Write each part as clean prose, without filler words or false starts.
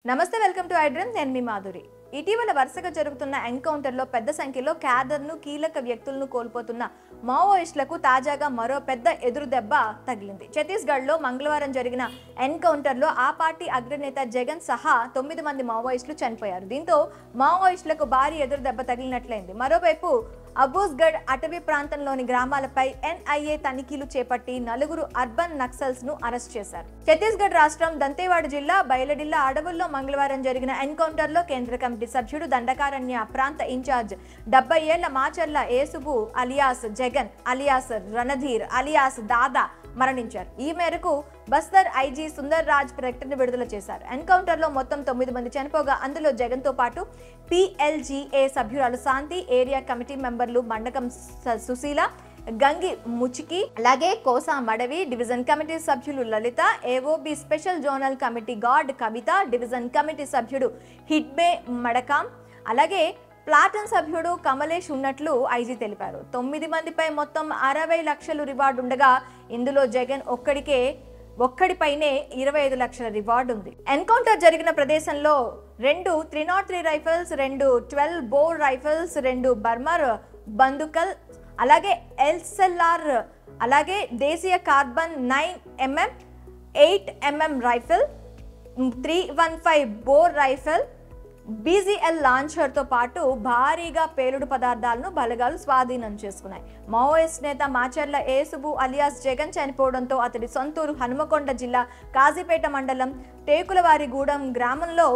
నమస్తే, welcome to iDream. నేను మీ మాధురి. ఇటీవల వరుసగా జరుగుతున్న ఎన్కౌంటర్లో పెద్ద సంఖ్యలో క్యాడర్ను, కీలక వ్యక్తులను కోల్పోతున్న మావోయిస్టులకు తాజాగా మరో పెద్ద ఎదురు దెబ్బ తగిలింది. ఛత్తీస్గఢ్లో మంగళవారం జరిగిన ఎన్కౌంటర్లో ఆ పార్టీ అగ్రనేత జగన్ సహా 9 మంది మావోయిస్టులు చనిపోయారు. దీంతో మావోయిస్టులకు భారీ ఎదురు దెబ్బ తగిలినట్లయింది. మరోవైపు అబూస్గఢ్ అటవీ ప్రాంతంలోని గ్రామాలపై ఎన్ఐఏ తనిఖీలు చేపట్టి 4 అర్బన్ నక్సల్స్ ను అరెస్ట్ చేశారు. ఛత్తీస్గఢ్ రాష్ట్రం దంతేవాడ జిల్లా బయలడిల్లా అడవుల్లో మంగళవారం జరిగిన ఎన్కౌంటర్లో కేంద్ర కమిటీ సభ్యుడు, దండకారణ్య ప్రాంత ఇన్ఛార్జ్ 70 ఏళ్ల Macharla Esubu alias Jagan alias Ranadheer alias Dada మరణించారు. ఈ మేరకు బస్తర్ ఐజీ సుందర్ రాజ్ ప్రకటన విడుదల చేశారు. ఎన్కౌంటర్ లో మొత్తం 9 మంది చనిపోగా అందులో జగన్ తో పాటు PLGA సభ్యురాలు శాంతి, ఏరియా కమిటీ మెంబర్లు మండకం సుశీల, గంగి ముచికి, అలాగే కోసా మడవి, డివిజన్ కమిటీ సభ్యులు Lalitha, AOB special zonal committee గాడ్ కవిత, డివిజన్ కమిటీ సభ్యుడు హిడ్బే మడకాం, అలాగే ప్లాటన్ సభ్యుడు కమలేష్ ఉన్నట్లు ఐజీ తెలిపారు. 9 మందిపై మొత్తం 60 లక్షలు రివార్డు ఉండగా ఇందులో జగన్ ఒక్కడిపైనే 25 లక్షల రివార్డు ఉంది. ఎన్కౌంటర్ జరిగిన ప్రదేశంలో 2 303 రైఫిల్స్, 2 12 బోర్ రైఫిల్స్, 2 బర్మర్ బందుకల్, అలాగే SLR, అలాగే దేశీయ carbon 9mm 8mm rifle, 315 bore rifle, BZL launcher తో పాటు భారీగా పేలుడు పదార్థాలను బలగాలు స్వాధీనం చేసుకున్నాయి. మావోయిస్ట్ నేత మాచర్ల ఏసుబు అలియాస్ జగన్ చనిపోవడంతో అతడి సొంతూరు హనుమకొండ జిల్లా కాజీపేట మండలం టేకులవారిగూడెం గ్రామంలో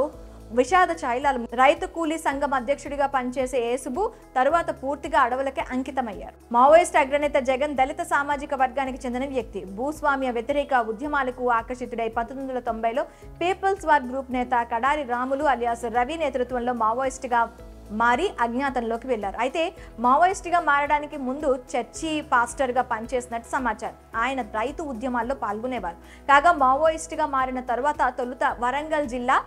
విషాద ఛాయలాలు. రైతు కూలీ సంఘం అధ్యక్షుడిగా పనిచేసే ఏసుబు తరువాత పూర్తిగా అడవులకే అంకితమయ్యారు. మావోయిస్ట్ అగ్రనేత జగన్ దళిత సామాజిక వర్గానికి చెందిన వ్యక్తి. భూస్వామ్య వ్యతిరేక ఉద్యమాలకు ఆకర్షితుడై 1990లో పీపుల్స్ వార్ గ్రూప్ నేత కడారి రాములు అలియాస్ రవి నేతృత్వంలో మావోయిస్టుగా మారి అజ్ఞాతంలోకి వెళ్లారు. అయితే మావోయిస్టుగా మారడానికి ముందు చర్చి పాస్టర్గా పనిచేసినట్టు సమాచారం. ఆయన రైతు ఉద్యమాల్లో పాల్గొనేవారు. కాగా మావోయిస్టుగా మారిన తరువాత తొలుత వరంగల్ జిల్లా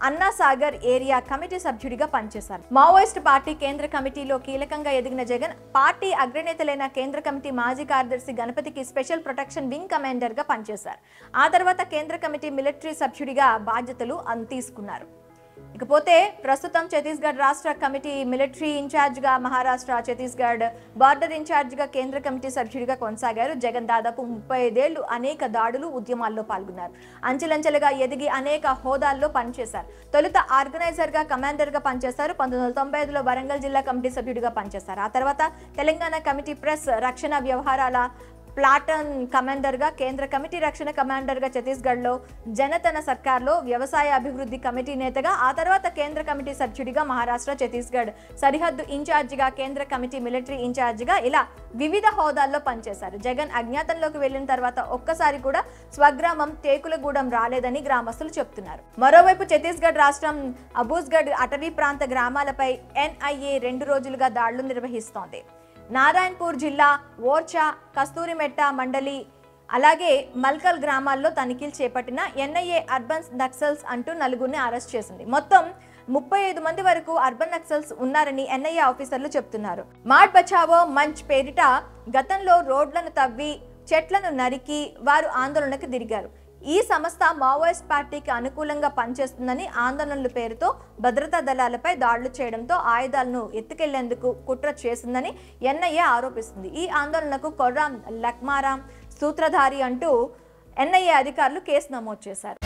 అన్నాసాగర్ ఏరియా కమిటీ సభ్యుడిగా పనిచేశారు. మావోయిస్ట్ పార్టీ కేంద్ర కమిటీలో కీలకంగా ఎదిగిన జగన్ పార్టీ అగ్రనేతలైన కేంద్ర కమిటీ మాజీ కార్యదర్శి గణపతికి స్పెషల్ ప్రొటెక్షన్ వింగ్ కమాండర్ గా పనిచేశారు. ఆ తర్వాత కేంద్ర కమిటీ మిలిటరీ సభ్యుడిగా బాధ్యతలు తీసుకున్నారు. ఇకపోతే ప్రస్తుతం ఛత్తీస్గఢ్ రాష్ట్ర కమిటీ మిలిటరీ ఇన్ఛార్జ్ గా మహారాష్ట్ర, ఛత్తీస్గఢ్ బార్డర్ ఇన్ఛార్జ్ గా కేంద్ర కమిటీ సభ్యుడిగా కొనసాగారు. జగన్ దాదాపు 35 ఏళ్లు అనేక దాడులు, ఉద్యమాల్లో పాల్గొన్నారు. అంచెలంచెలుగా ఎదిగి అనేక హోదాల్లో పనిచేశారు. తొలుత ఆర్గనైజర్ గా, కమాండర్ గా పనిచేశారు. 1995లో వరంగల్ జిల్లా కమిటీ సభ్యుడిగా పనిచేశారు. ఆ తర్వాత తెలంగాణ కమిటీ ప్రెస్, రక్షణ వ్యవహారాల ప్లాటన్ కమాండర్ గా, కేంద్ర కమిటీ రక్షణ కమాండర్ గా, ఛత్తీస్గఢ్లో జనతన సర్కార్లో వ్యవసాయ అభివృద్ధి కమిటీ నేతగా, ఆ తర్వాత కేంద్ర కమిటీ సభ్యుడిగా మహారాష్ట్ర, ఛత్తీస్గఢ్ సరిహద్దు ఇన్ఛార్జిగా, కేంద్ర కమిటీ మిలిటరీ ఇన్ఛార్జిగా ఇలా వివిధ హోదాల్లో పనిచేశారు. జగన్ అజ్ఞాతంలోకి వెళ్లిన తర్వాత ఒక్కసారి కూడా స్వగ్రామం టేకులగూడెం రాలేదని గ్రామస్తులు చెప్తున్నారు. మరోవైపు ఛత్తీస్గఢ్ రాష్ట్రం అబూస్గఢ్ అటవీ ప్రాంత గ్రామాలపై NIA 2 రోజులుగా దాడులు నిర్వహిస్తోంది. నారాయణపూర్ జిల్లా ఓర్చా, కస్తూరిమెట్ట మండలి, అలాగే మల్కల్ గ్రామాల్లో తనిఖీలు చేపట్టిన NIA అర్బన్ నక్సల్స్ అంటూ 4గురిని అరెస్ట్ చేసింది. మొత్తం 35 మంది వరకు అర్బన్ నక్సల్స్ ఉన్నారని NIA ఆఫీసర్లు చెప్తున్నారు. మాట్ బచావో మంచ్ పేరిట గతంలో రోడ్లను తవ్వి చెట్లను నరికి వారు ఆందోళనకు దిగారు. ఈ సంస్థ మావోయిస్ట్ పార్టీకి అనుకూలంగా పనిచేస్తుందని ఆందోళనల పేరుతో భద్రతా దళాలపై దాడులు చేయడంతో ఆయుధాలను ఎత్తుకెళ్లేందుకు కుట్ర చేసిందని NIA ఆరోపిస్తుంది. ఈ ఆందోళనకు కొర్రాం లక్మారాం సూత్రధారి అంటూ NIA అధికారులు కేసు నమోదు చేశారు.